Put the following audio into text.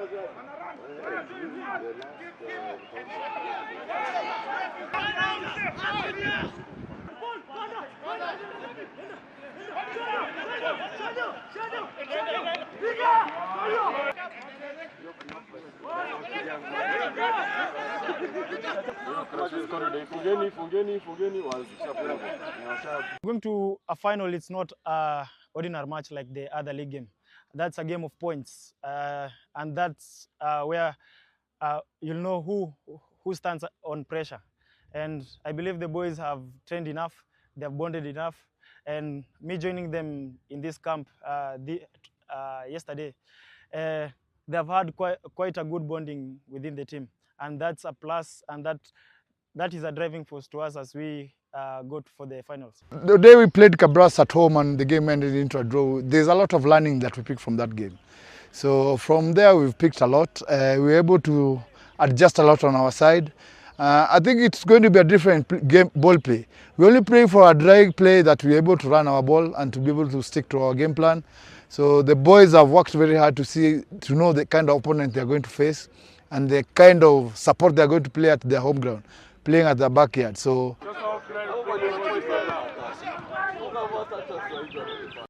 Going to a final, it's not an ordinary match like the other league game. That's a game of points, and that's where you'll know who stands on pressure. And I believe the boys have trained enough, they have bonded enough, and me joining them in this camp yesterday, they have had quite a good bonding within the team, and that's a plus, and that is a driving force to us as we go for the finals. The day we played Cabras at home and the game ended into a draw, there's a lot of learning that we picked from that game. So from there we've picked a lot. We were able to adjust a lot on our side. I think it's going to be a different ball play. We only pray for a dry play that we're able to run our ball and to be able to stick to our game plan. So the boys have worked very hard to know the kind of opponent they're going to face and the kind of support they're going to play at their home ground, playing at their backyard. So